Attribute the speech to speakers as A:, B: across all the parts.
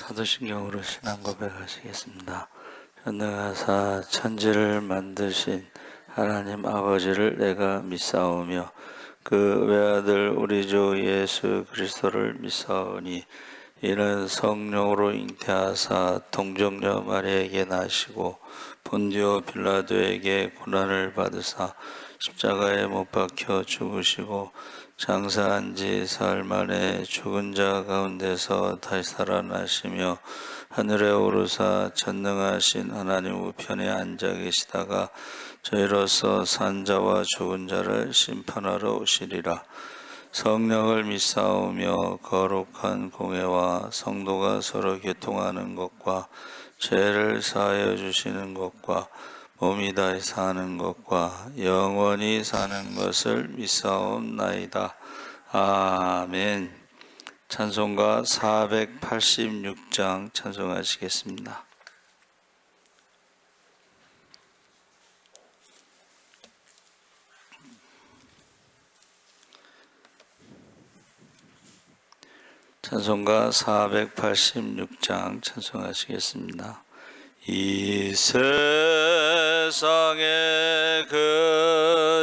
A: 사도신경으로 신앙 고백하시겠습니다. 전능하사 천지를 만드신 하나님 아버지를 내가 믿사오며 그 외아들 우리 주 예수 그리스도를 믿사오니 이는 성령으로 잉태하사 동정녀 마리아에게 나시고 본디오 빌라도에게 고난을 받으사 십자가에 못 박혀 죽으시고 장사한 지 사흘 만에 죽은 자 가운데서 다시 살아나시며 하늘에 오르사 전능하신 하나님 우편에 앉아 계시다가 저희로서 산 자와 죽은 자를 심판하러 오시리라. 성령을 믿사오며 거룩한 공회와 성도가 서로 교통하는 것과 죄를 사하여 주시는 것과 몸이 다시 사는 것과 영원히 사는 것을 믿사옵나이다. 아멘. 찬송가 486장 찬송하시겠습니다. 찬송가 486장 찬송하시겠습니다. 이 세상에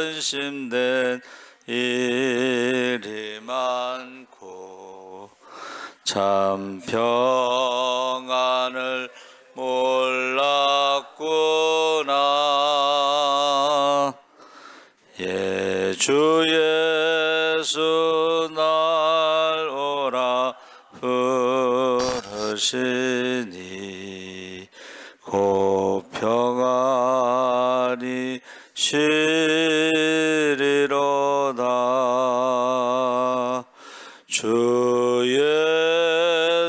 A: 근심된 일이 많고 참 평안을 몰랐구나. 주 예수 날 오라 부르시니 곧 평안히 쉬리로다. 주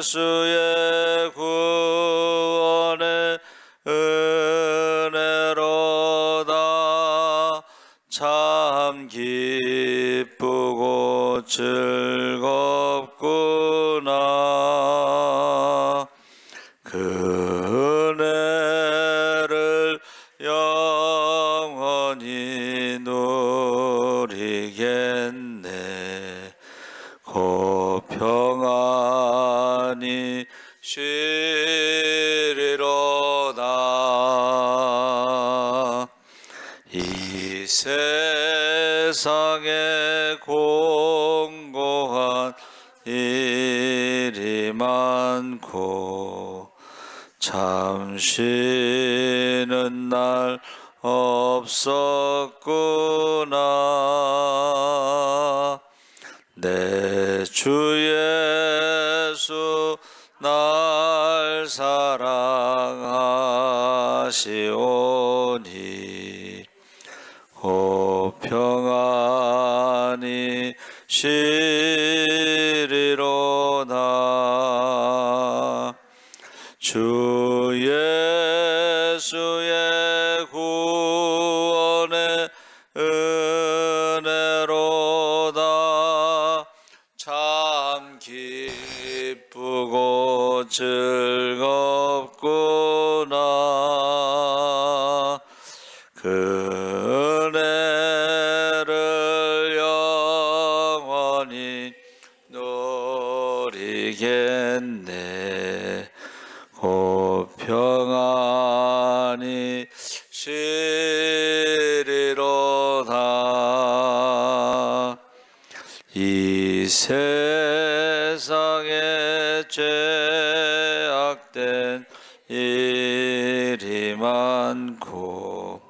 A: 예수의 구원의 은혜로다. 참 기쁘고 즐겁구나. 그 은혜를 영원히 누리겠네. 곧 평안히 쉬리로다. 이 세상에 공고한 일이 많고 참 쉬는 날 없었구나. 내 주 예수 날 사랑하시오니 곧 평안히 쉬리로다. 주 예수의 구원의 은혜로다. 참 기쁘고 즐겁구나. 그 은혜를 영원히 누리겠네. 곧 평안히 쉬리로다. 이 세상에 죄악된 일이 많고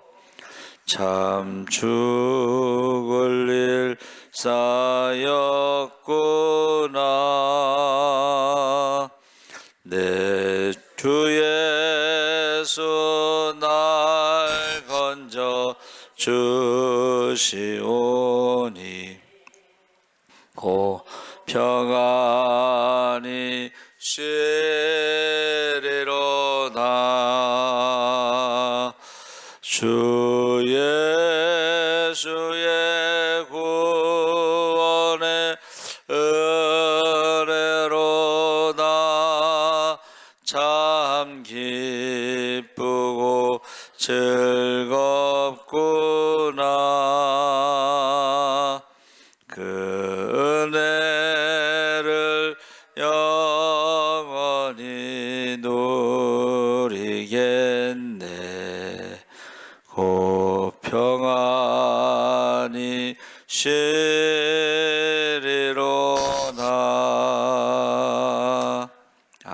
A: 참 죽을 일 쌓였구나. 내 주 예수 날 건져 주시오니 곧 평안히 쉬리로다. 주 예수의 구원의 은혜로다. 참 기쁘고 즐겁구나. 그 은혜를 영원히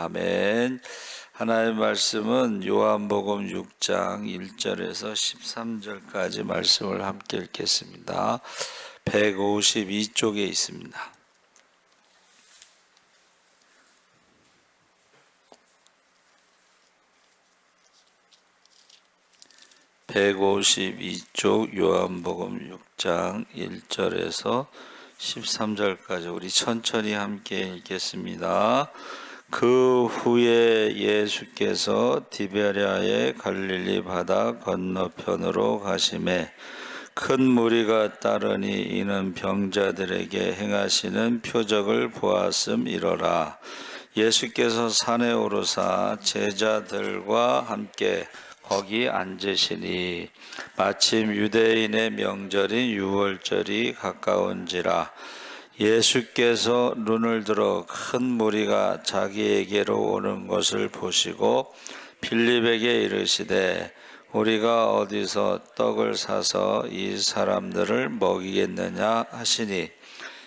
A: 아멘. 하나님의 말씀은 요한복음 6장 1절에서 13절까지 말씀을 함께 읽겠습니다. 152쪽에 있습니다. (152쪽) 요한복음 6장 1절에서 13절까지 우리 천천히 함께 읽겠습니다. 그 후에 예수께서 디베랴의 갈릴리 바다 건너편으로 가시매 큰 무리가 따르니 이는 병자들에게 행하시는 표적을 보았음이로라. 예수께서 산에 오르사 제자들과 함께 거기 앉으시니 마침 유대인의 명절인 유월절이 가까운지라. 예수께서 눈을 들어 큰 무리가 자기에게로 오는 것을 보시고 빌립에게 이르시되 우리가 어디서 떡을 사서 이 사람들을 먹이겠느냐 하시니,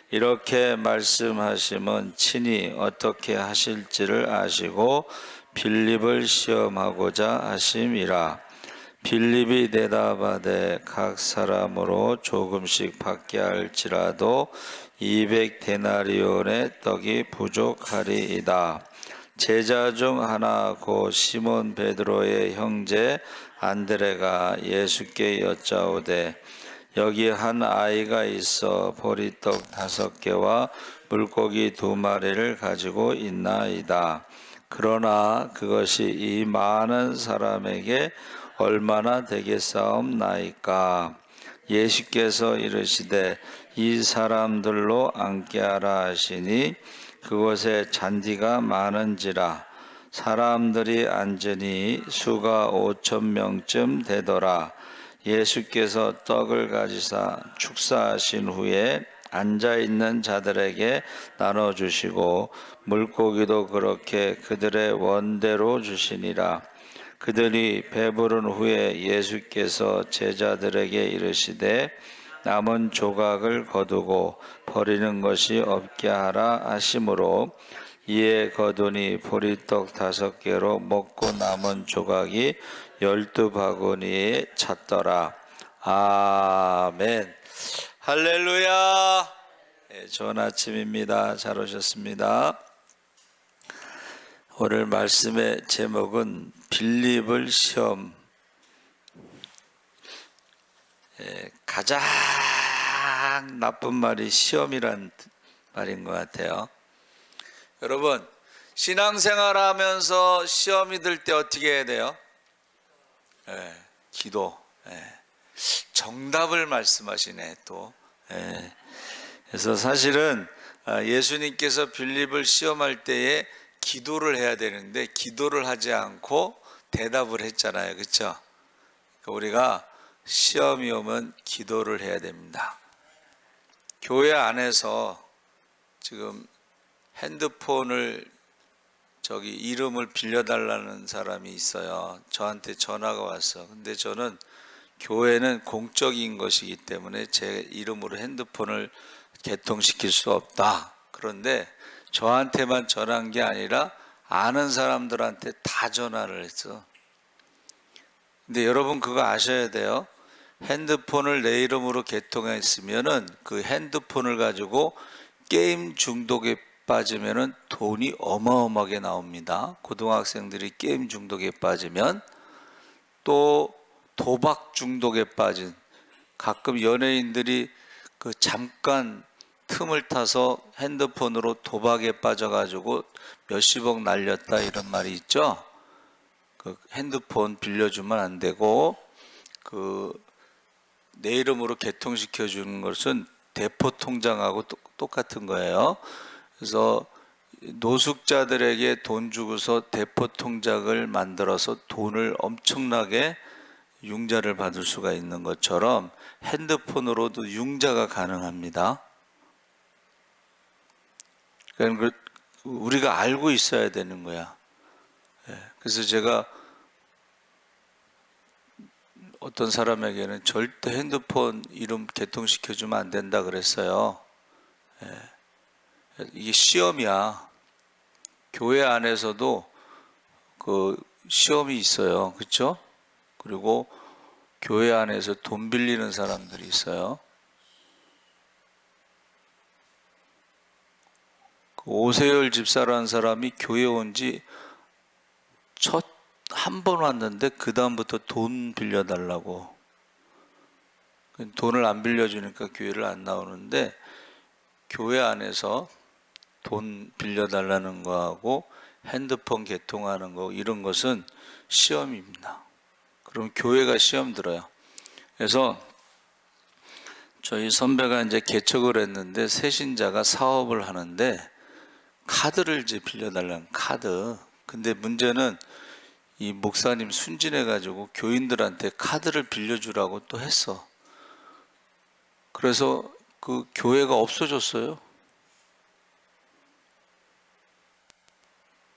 A: 이렇게 말씀하심은 친히 어떻게 하실지를 아시고 빌립을 시험하고자 하심이라. 빌립이 대답하되 각 사람으로 조금씩 받게 할지라도 200데나리온의 떡이 부족하리이다. 제자 중 하나 곧 시몬 베드로의 형제 안드레가 예수께 여짜오되 여기 한 아이가 있어 보리떡 5개와 물고기 2마리를 가지고 있나이다. 그러나 그것이 이 많은 사람에게 얼마나 되겠사옵나이까. 예수께서 이르시되 이 사람들로 앉게 하라 하시니 그곳에 잔디가 많은지라. 사람들이 앉으니 수가 5,000명쯤 되더라. 예수께서 떡을 가지사 축사하신 후에 앉아있는 자들에게 나눠주시고 물고기도 그렇게 그들의 원대로 주시니라. 그들이 배부른 후에 예수께서 제자들에게 이르시되 남은 조각을 거두고 버리는 것이 없게 하라 하시므로 이에 거두니 보리떡 5개로 먹고 남은 조각이 12바구니에 찼더라. 아멘. 할렐루야. 좋은 아침입니다. 잘 오셨습니다. 오늘 말씀의 제목은 빌립을 시험. 가장 나쁜 말이 시험이란 말인 것 같아요. 여러분, 신앙생활 하면서 시험이 들 때 어떻게 해야 돼요? 기도. 정답을 말씀하시네 또. 그래서 사실은 예수님께서 빌립을 시험할 때에 기도를 해야 되는데 기도를 하지 않고 대답을 했잖아요. 그렇죠? 우리가 시험이 오면 기도를 해야 됩니다. 교회 안에서 지금 핸드폰을 이름을 빌려달라는 사람이 있어요. 저한테 전화가 왔어. 근데 저는 교회는 공적인 것이기 때문에 제 이름으로 핸드폰을 개통시킬 수 없다. 그런데 저한테만 전화한 게 아니라 아는 사람들한테 다 전화를 했어. 근데 여러분 그거 아셔야 돼요. 핸드폰을 내 이름으로 개통했으면은 그 핸드폰을 가지고 게임 중독에 빠지면은 돈이 어마어마하게 나옵니다. 고등학생들이 게임 중독에 빠지면, 또 도박 중독에 빠진, 가끔 연예인들이 그 잠깐 틈을 타서 핸드폰으로 도박에 빠져가지고 몇십억 날렸다 이런 말이 있죠. 그 핸드폰 빌려주면 안 되고 내 이름으로 개통시켜 주는 것은 대포 통장하고 똑같은 거예요. 그래서 노숙자들에게 돈 주고서 대포 통장을 만들어서 돈을 엄청나게 융자를 받을 수가 있는 것처럼 핸드폰으로도 융자가 가능합니다. 그러니까 우리가 알고 있어야 되는 거야. 그래서 제가 어떤 사람에게는 절대 핸드폰 이름 개통시켜주면 안 된다 그랬어요. 이게 시험이야. 교회 안에서도 그 시험이 있어요. 그렇죠? 그리고 교회 안에서 돈 빌리는 사람들이 있어요. 그 오세열 집사라는 사람이 교회 온 지 한 번 왔는데 그 다음부터 돈 빌려달라고. 돈을 안 빌려주니까 교회를 안 나오는데, 교회 안에서 돈 빌려달라는 거하고 핸드폰 개통하는 거, 이런 것은 시험입니다. 그럼 교회가 시험 들어요. 그래서 저희 선배가 이제 개척을 했는데 새신자가 사업을 하는데 카드를 이제 빌려달라는 카드. 근데 문제는 이 목사님 순진해가지고 교인들한테 카드를 빌려주라고 또 했어. 그래서 그 교회가 없어졌어요.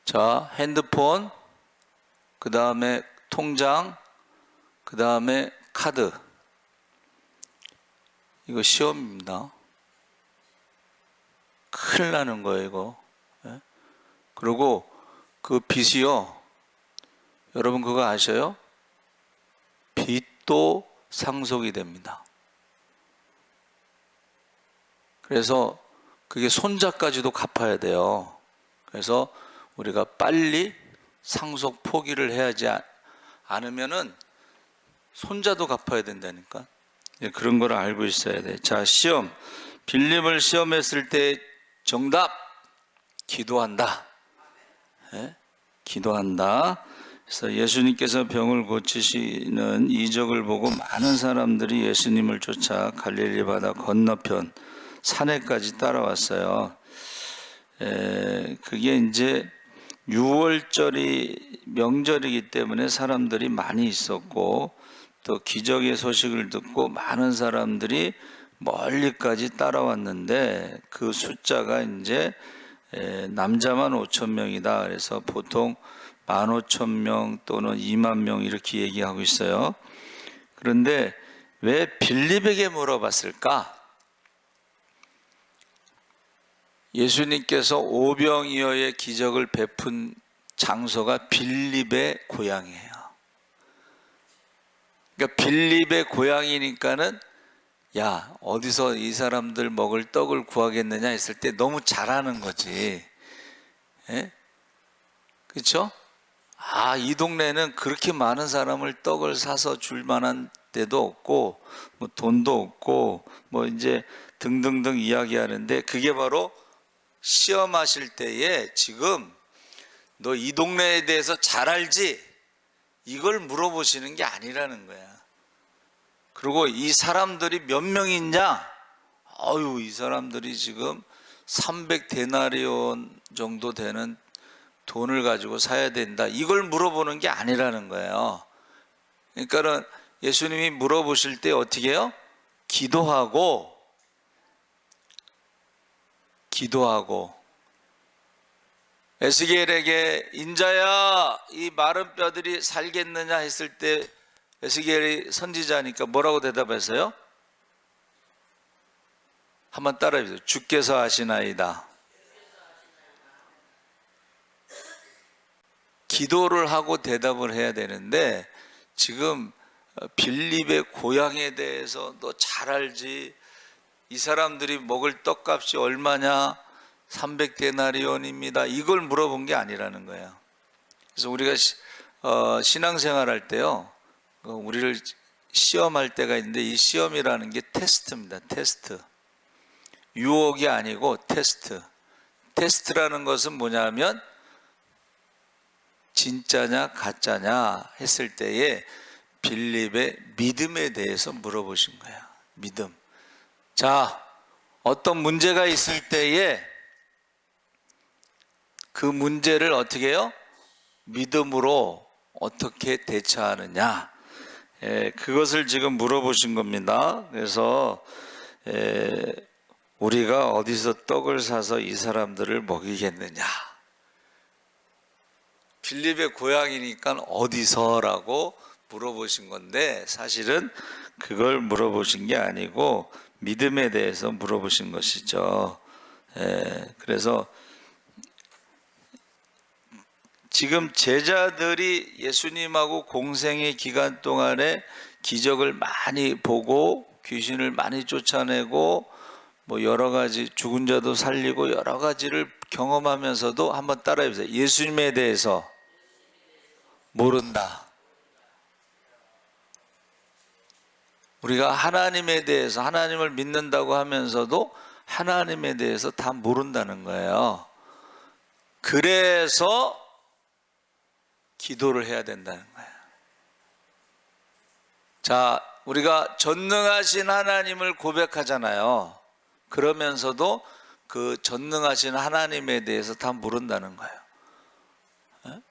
A: 자, 핸드폰, 그 다음에 통장, 그 다음에 카드. 이거 시험입니다. 큰일 나는 거예요, 이거. 그리고 그 빚이요, 여러분 그거 아셔요? 빚도 상속이 됩니다. 그래서 그게 손자까지도 갚아야 돼요. 그래서 우리가 빨리 상속 포기를 해야지 않으면은 손자도 갚아야 된다니까. 그런 걸 알고 있어야 돼. 자, 시험. 빌립을 시험했을 때 정답. 기도한다. 네? 기도한다. 그래서 예수님께서 병을 고치시는 이적을 보고 많은 사람들이 예수님을 쫓아 갈릴리 바다 건너편 산에까지 따라왔어요. 그게 이제 6월절이 명절이기 때문에 사람들이 많이 있었고, 또 기적의 소식을 듣고 많은 사람들이 멀리까지 따라왔는데, 그 숫자가 이제 남자만 5,000명이다. 그래서 보통 15,000명 또는 2만 명 이렇게 얘기하고 있어요. 그런데 왜 빌립에게 물어봤을까? 예수님께서 오병이어의 기적을 베푼 장소가 빌립의 고향이에요. 그러니까 빌립의 고향이니까는, 야, 어디서 이 사람들 먹을 떡을 구하겠느냐 했을 때 너무 잘하는 거지. 그렇죠? 아, 이 동네는 그렇게 많은 사람을 떡을 사서 줄 만한 데도 없고, 뭐 돈도 없고, 뭐 이제 등등등 이야기하는데, 그게 바로 시험하실 때에 지금 너 이 동네에 대해서 잘 알지? 이걸 물어보시는 게 아니라는 거야. 그리고 이 사람들이 몇 명이냐? 아유, 이 사람들이 지금 300데나리온 정도 되는 돈을 가지고 사야 된다. 이걸 물어보는 게 아니라는 거예요. 그러니까는 예수님이 물어보실 때 어떻게 해요? 기도하고 에스겔에게 인자야, 이 마른 뼈들이 살겠느냐 했을 때 에스겔이 선지자니까 뭐라고 대답했어요? 한번 따라해 보세요. 주께서 하시나이다. 기도를 하고 대답을 해야 되는데, 지금 빌립의 고향에 대해서 너 잘 알지? 이 사람들이 먹을 떡값이 얼마냐? 300데나리온입니다. 이걸 물어본 게 아니라는 거예요. 그래서 우리가 신앙생활 할 때요, 우리를 시험할 때가 있는데, 이 시험이라는 게 테스트입니다. 테스트. 유혹이 아니고 테스트. 테스트라는 것은 뭐냐면 진짜냐 가짜냐 했을 때에 빌립의 믿음에 대해서 물어보신 거야. 믿음. 자, 어떤 문제가 있을 때에 그 문제를 어떻게 해요? 믿음으로 어떻게 대처하느냐. 그것을 지금 물어보신 겁니다. 그래서 우리가 어디서 떡을 사서 이 사람들을 먹이겠느냐. 빌립의 고향이니까 어디서라고 물어보신 건데, 사실은 그걸 물어보신 게 아니고 믿음에 대해서 물어보신 것이죠. 그래서 지금 제자들이 예수님하고 공생의 기간 동안에 기적을 많이 보고 귀신을 많이 쫓아내고 뭐 여러 가지 죽은 자도 살리고 여러 가지를 경험하면서도 한번 따라해 보세요. 예수님에 대해서 모른다. 우리가 하나님에 대해서 하나님을 믿는다고 하면서도 하나님에 대해서 다 모른다는 거예요. 그래서 기도를 해야 된다는 거예요. 자, 우리가 전능하신 하나님을 고백하잖아요. 그러면서도 그 전능하신 하나님에 대해서 다 모른다는 거예요.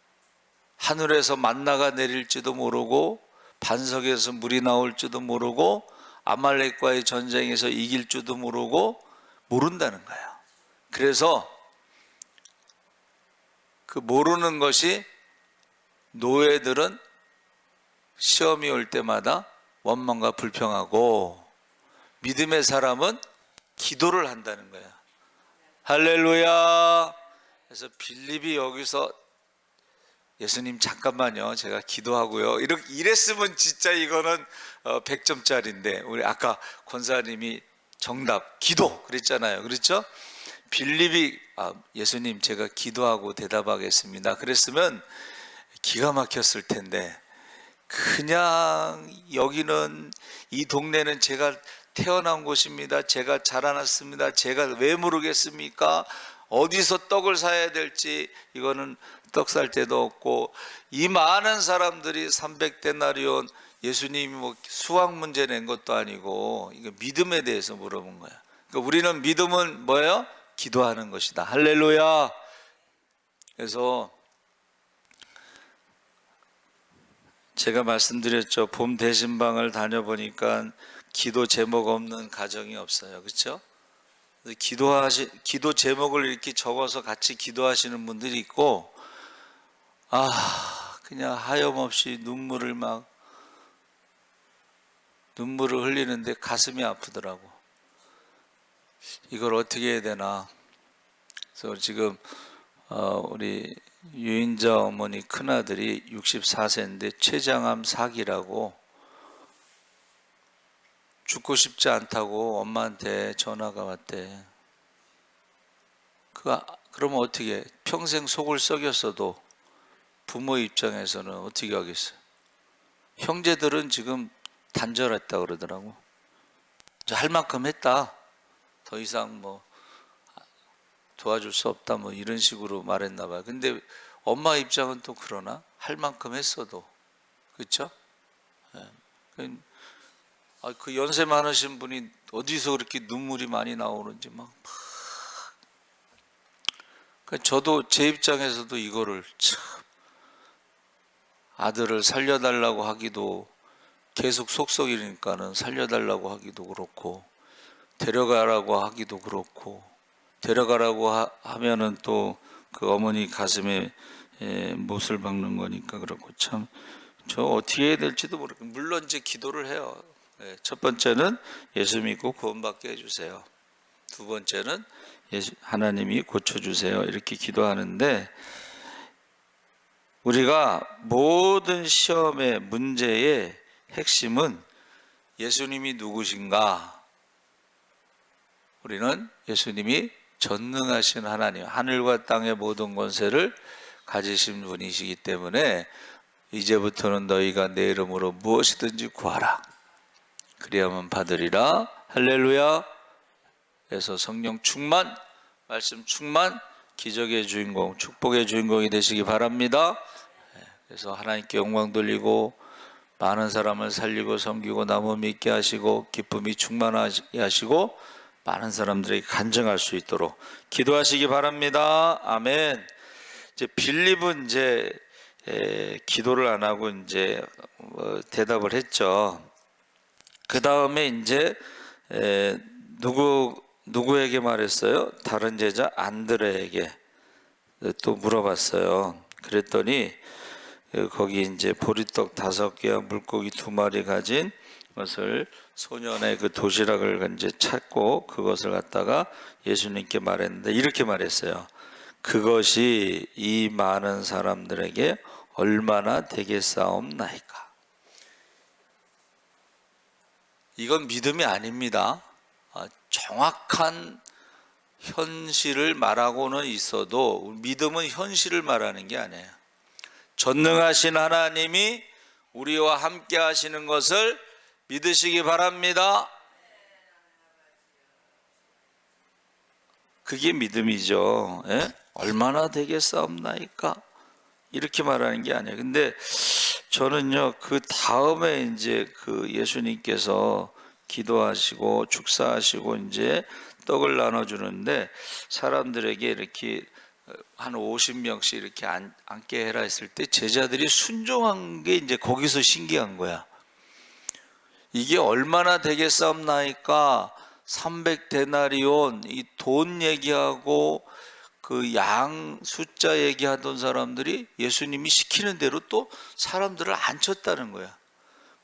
A: 하늘에서 만나가 내릴지도 모르고 반석에서 물이 나올지도 모르고 아말렉과의 전쟁에서 이길 줄도 모르고 모른다는 거예요. 그래서 그 모르는 것이 노예들은 시험이 올 때마다 원망과 불평하고 믿음의 사람은 기도를 한다는 거예요. 할렐루야. 그래서 빌립이 여기서 예수님 잠깐만요, 제가 기도하고요, 이랬으면 진짜 이거는 100점짜리인데 우리 아까 권사님이 정답 기도 그랬잖아요. 그렇죠? 빌립이 예수님 제가 기도하고 대답하겠습니다 그랬으면 기가 막혔을 텐데, 그냥 여기는 이 동네는 제가 태어난 곳입니다, 제가 자라났습니다, 제가 왜 모르겠습니까, 어디서 떡을 사야 될지, 이거는 떡 살 데도 없고, 이 많은 사람들이 300데나리온 예수님이 뭐 수학 문제 낸 것도 아니고 이거 믿음에 대해서 물어본 거야. 그러니까 우리는 믿음은 뭐예요? 기도하는 것이다. 할렐루야. 그래서 제가 말씀드렸죠. 봄 대신방을 다녀보니까 기도 제목 없는 가정이 없어요. 그렇죠? 기도 제목을 이렇게 적어서 같이 기도하시는 분들이 있고, 그냥 하염없이 눈물을 흘리는데 가슴이 아프더라고. 이걸 어떻게 해야 되나. 그래서 지금 우리 유인자 어머니 큰아들이 64세인데 췌장암 4기라고 죽고 싶지 않다고 엄마한테 전화가 왔대. 그러면 어떻게 해? 평생 속을 썩였어도 부모 입장에서는 어떻게 하겠어요? 형제들은 지금 단절했다 그러더라고. 할 만큼 했다, 더 이상 뭐 도와줄 수 없다, 뭐 이런 식으로 말했나 봐요. 근데 엄마 입장은 또 그러나? 할 만큼 했어도. 그렇죠? 그 연세 많으신 분이 어디서 그렇게 눈물이 많이 나오는지 저도 제 입장에서도 이거를 참, 아들을 살려달라고 하기도 계속 속썩이니까는 살려달라고 하기도 그렇고, 데려가라고 하기도 그렇고, 데려가라고 하면은 또 그 어머니 가슴에 못을 박는 거니까 그렇고, 참 저 어떻게 해야 될지도 모르고. 물론 이제 기도를 해요. 첫 번째는 예수 믿고 구원받게 해주세요. 두 번째는 하나님이 고쳐주세요. 이렇게 기도하는데, 우리가 모든 시험의 문제의 핵심은 예수님이 누구신가? 우리는 예수님이 전능하신 하나님, 하늘과 땅의 모든 권세를 가지신 분이시기 때문에 이제부터는 너희가 내 이름으로 무엇이든지 구하라, 그리하면 받으리라. 할렐루야. 그래서 성령 충만, 말씀 충만, 기적의 주인공, 축복의 주인공이 되시기 바랍니다. 그래서 하나님께 영광 돌리고 많은 사람을 살리고 섬기고 나무 믿게 하시고 기쁨이 충만하게 하시고 많은 사람들에게 간증할 수 있도록 기도하시기 바랍니다. 아멘. 이제 빌립은 이제 기도를 안 하고 이제 대답을 했죠. 그 다음에 이제 누구에게 말했어요? 다른 제자 안드레에게 또 물어봤어요. 그랬더니 거기 이제 보리떡 5개와 물고기 2마리 가진 것을, 소년의 그 도시락을 이제 찾고 그것을 갖다가 예수님께 말했는데 이렇게 말했어요. 그것이 이 많은 사람들에게 얼마나 되겠사옵나이까. 이건 믿음이 아닙니다. 정확한 현실을 말하고는 있어도 믿음은 현실을 말하는 게 아니에요. 전능하신 하나님이 우리와 함께 하시는 것을 믿으시기 바랍니다. 그게 믿음이죠. 예? 얼마나 되겠사옵나이까? 이렇게 말하는 게 아니에요. 근데 저는요, 그 다음에 이제 그 예수님께서 기도하시고 축사하시고 이제 떡을 나눠주는데 사람들에게 이렇게 한 50명씩 이렇게 앉게 해라 했을 때 제자들이 순종한 게 이제 거기서 신기한 거야. 이게 얼마나 되겠사옵나이까? 300데나리온 이 돈 얘기하고 그 양 숫자 얘기하던 사람들이 예수님이 시키는 대로 또 사람들을 앉혔다는 거야.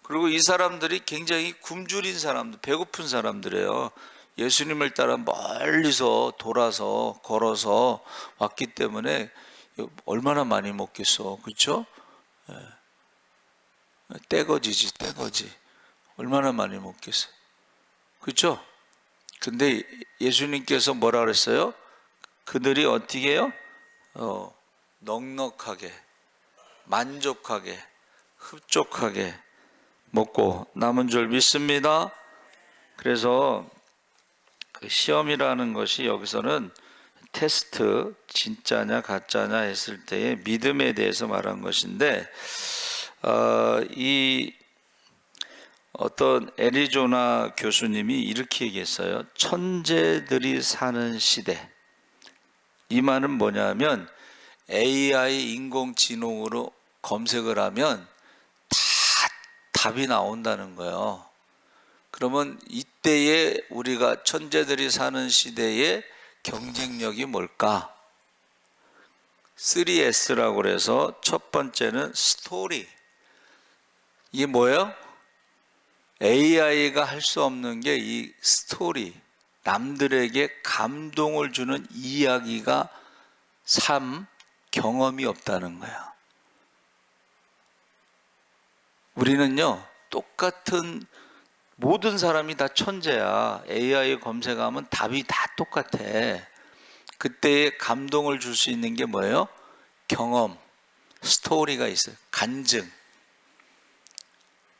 A: 그리고 이 사람들이 굉장히 굶주린 사람들, 배고픈 사람들이에요. 예수님을 따라 멀리서 돌아서 걸어서 왔기 때문에 얼마나 많이 먹겠어, 그렇죠? 떼거지지, 떼거지. 얼마나 많이 먹겠어, 그렇죠? 근데 예수님께서 뭐라 그랬어요? 그들이 어떻게 해요? 넉넉하게, 만족하게, 흡족하게 먹고 남은 줄 믿습니다. 그래서 시험이라는 것이 여기서는 테스트, 진짜냐 가짜냐 했을 때의 믿음에 대해서 말한 것인데, 이 어떤 애리조나 교수님이 이렇게 얘기했어요. 천재들이 사는 시대. 이 말은 뭐냐면 AI 인공지능으로 검색을 하면 다 답이 나온다는 거예요. 그러면 이때에 우리가 천재들이 사는 시대의 경쟁력이 뭘까? 3S라고 그래서 첫 번째는 스토리. 이게 뭐예요? AI가 할 수 없는 게 이 스토리, 남들에게 감동을 주는 이야기가 경험이 없다는 거야. 우리는요, 똑같은 모든 사람이 다 천재야. AI 검색하면 답이 다 똑같아. 그때의 감동을 줄 수 있는 게 뭐예요? 경험, 스토리가 있어요. 간증.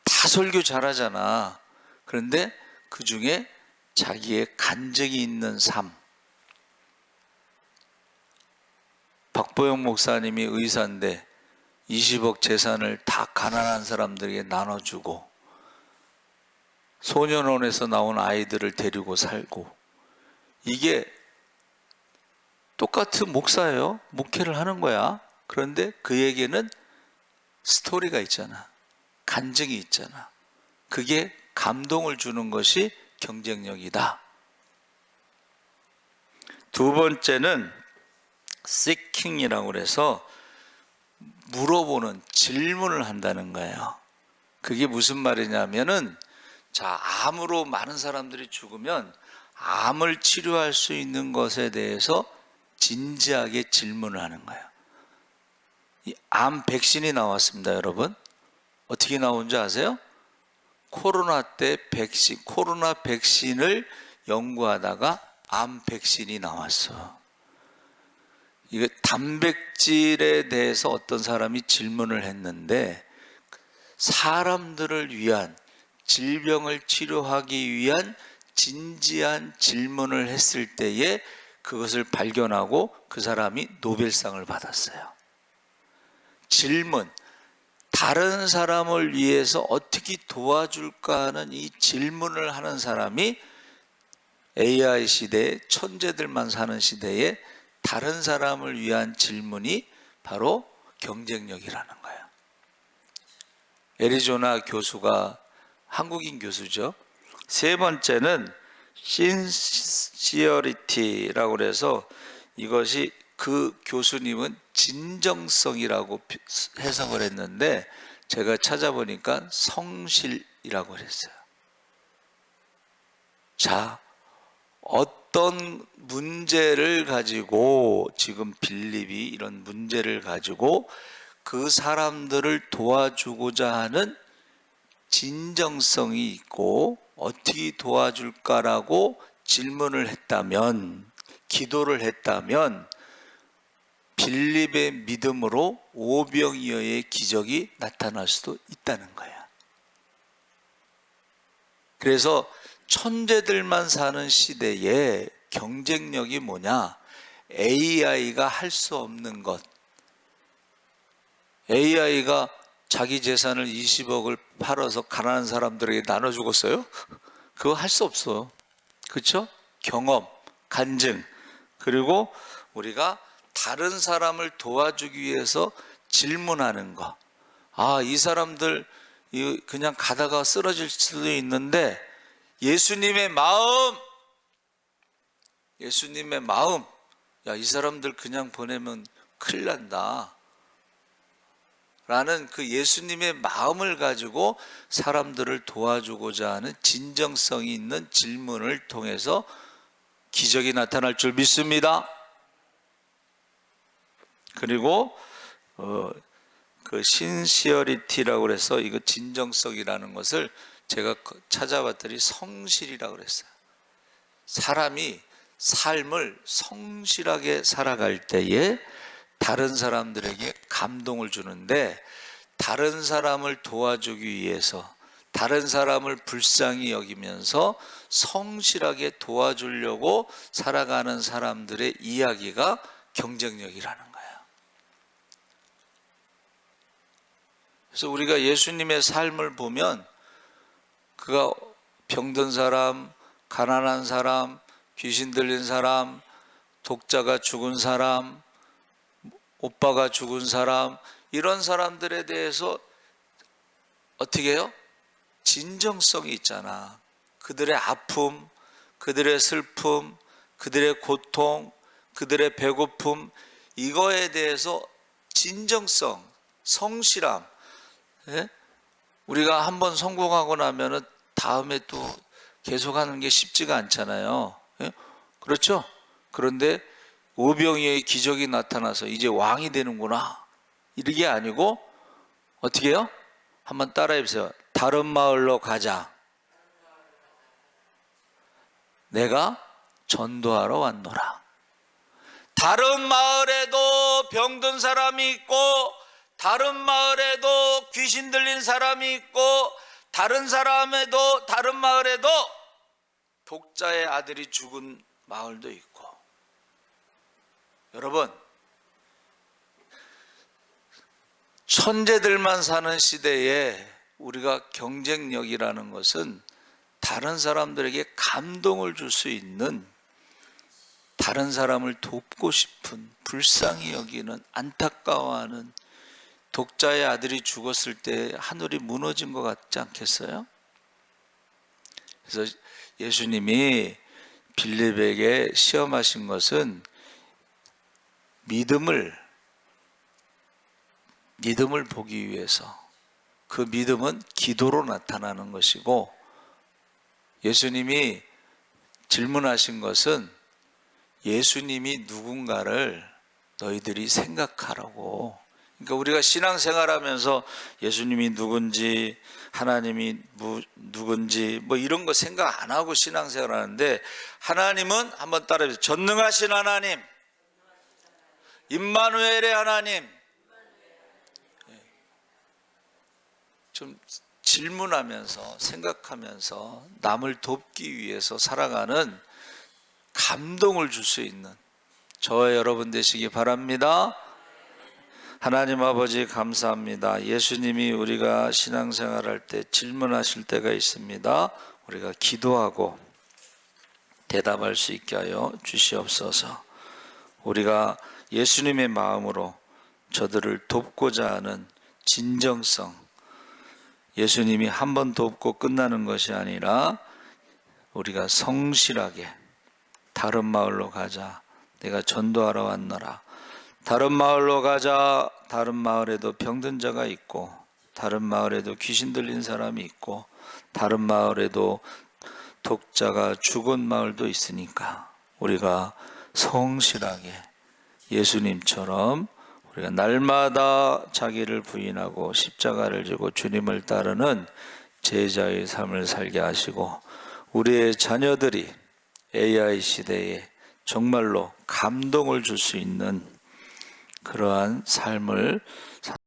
A: 다 설교 잘하잖아. 그런데 그 중에 자기의 간증이 있는 삶. 박보영 목사님이 의사인데 20억 재산을 다 가난한 사람들에게 나눠주고 소년원에서 나온 아이들을 데리고 살고, 이게 똑같은 목사예요. 목회를 하는 거야. 그런데 그에게는 스토리가 있잖아. 간증이 있잖아. 그게 감동을 주는 것이 경쟁력이다. 두 번째는 seeking이라고 해서 물어보는, 질문을 한다는 거예요. 그게 무슨 말이냐면은, 자, 암으로 많은 사람들이 죽으면 암을 치료할 수 있는 것에 대해서 진지하게 질문을 하는 거예요. 이 암 백신이 나왔습니다, 여러분. 어떻게 나온 줄 아세요? 코로나 때 코로나 백신을 연구하다가 암 백신이 나왔어. 이게 단백질에 대해서 어떤 사람이 질문을 했는데, 사람들을 위한, 질병을 치료하기 위한 진지한 질문을 했을 때에 그것을 발견하고 그 사람이 노벨상을 받았어요. 질문, 다른 사람을 위해서 어떻게 도와줄까 하는 이 질문을 하는 사람이 AI 시대에, 천재들만 사는 시대에 다른 사람을 위한 질문이 바로 경쟁력이라는 거예요. 애리조나 교수가 한국인 교수죠. 세 번째는 sincerity,라고 그래서 이것이, 그 교수님은 진정성이라고 해석을 했는데 제가 찾아보니까 성실이라고 그랬어요. 자, 어떤 문제를 가지고 지금 빌립이 이런 문제를 가지고 그 사람들을 도와주고자 하는 진정성이 있고 어떻게 도와줄까라고 질문을 했다면, 기도를 했다면 빌립의 믿음으로 오병이어의 기적이 나타날 수도 있다는 거야. 그래서 천재들만 사는 시대에 경쟁력이 뭐냐? AI가 할 수 없는 것. AI가 자기 재산을 20억을 팔아서 가난한 사람들에게 나눠 주겠어요? 그거 할 수 없어. 그렇죠? 경험, 간증, 그리고 우리가 다른 사람을 도와주기 위해서 질문하는 거. 아, 이 사람들 그냥 가다가 쓰러질 수도 있는데 예수님의 마음, 야, 이 사람들 그냥 보내면 큰일 난다 라는 그 예수님의 마음을 가지고 사람들을 도와주고자 하는 진정성이 있는 질문을 통해서 기적이 나타날 줄 믿습니다. 그리고 그 신시어리티라고 그래서 이거 진정성이라는 것을 제가 찾아봤더니 성실이라고 그랬어요. 사람이 삶을 성실하게 살아갈 때에 다른 사람들에게 감동을 주는데, 다른 사람을 도와주기 위해서 다른 사람을 불쌍히 여기면서 성실하게 도와주려고 살아가는 사람들의 이야기가 경쟁력이라는 거예요. 그래서 우리가 예수님의 삶을 보면 그가 병든 사람, 가난한 사람, 귀신 들린 사람, 독자가 죽은 사람, 오빠가 죽은 사람, 이런 사람들에 대해서 어떻게 해요? 진정성이 있잖아. 그들의 아픔, 그들의 슬픔, 그들의 고통, 그들의 배고픔, 이거에 대해서 진정성, 성실함. 예? 우리가 한번 성공하고 나면은 다음에 또 계속하는 게 쉽지가 않잖아요. 예? 그렇죠? 그런데 오병이어의 기적이 나타나서 이제 왕이 되는구나, 이게 아니고 어떻게 해요? 한번 따라해 보세요. 다른 마을로 가자. 내가 전도하러 왔노라. 다른 마을에도 병든 사람이 있고, 다른 마을에도 귀신 들린 사람이 있고, 다른 마을에도 독자의 아들이 죽은 마을도 있고. 여러분, 천재들만 사는 시대에 우리가 경쟁력이라는 것은 다른 사람들에게 감동을 줄 수 있는, 다른 사람을 돕고 싶은, 불쌍히 여기는, 안타까워하는, 독자의 아들이 죽었을 때 하늘이 무너진 것 같지 않겠어요? 그래서 예수님이 빌립에게 시험하신 것은 믿음을 보기 위해서, 그 믿음은 기도로 나타나는 것이고, 예수님이 질문하신 것은 예수님이 누군가를 너희들이 생각하라고. 그러니까 우리가 신앙생활하면서 예수님이 누군지, 하나님이 누군지 뭐 이런 거 생각 안 하고 신앙생활하는데, 하나님은 한번 따라해보세요. 전능하신 하나님, 임마누엘의 하나님. 좀 질문하면서 생각하면서 남을 돕기 위해서 살아가는, 감동을 줄 수 있는 저와 여러분 되시기 바랍니다. 하나님 아버지 감사합니다. 예수님이 우리가 신앙생활할 때 질문하실 때가 있습니다. 우리가 기도하고 대답할 수 있게 하여 주시옵소서. 우리가 예수님의 마음으로 저들을 돕고자 하는 진정성, 예수님이 한 번 돕고 끝나는 것이 아니라 우리가 성실하게 다른 마을로 가자. 내가 전도하러 왔노라. 다른 마을로 가자. 다른 마을에도 병든 자가 있고, 다른 마을에도 귀신 들린 사람이 있고, 다른 마을에도 독자가 죽은 마을도 있으니까 우리가 성실하게 예수님처럼 우리가 날마다 자기를 부인하고 십자가를 지고 주님을 따르는 제자의 삶을 살게 하시고, 우리의 자녀들이 AI 시대에 정말로 감동을 줄 수 있는 그러한 삶을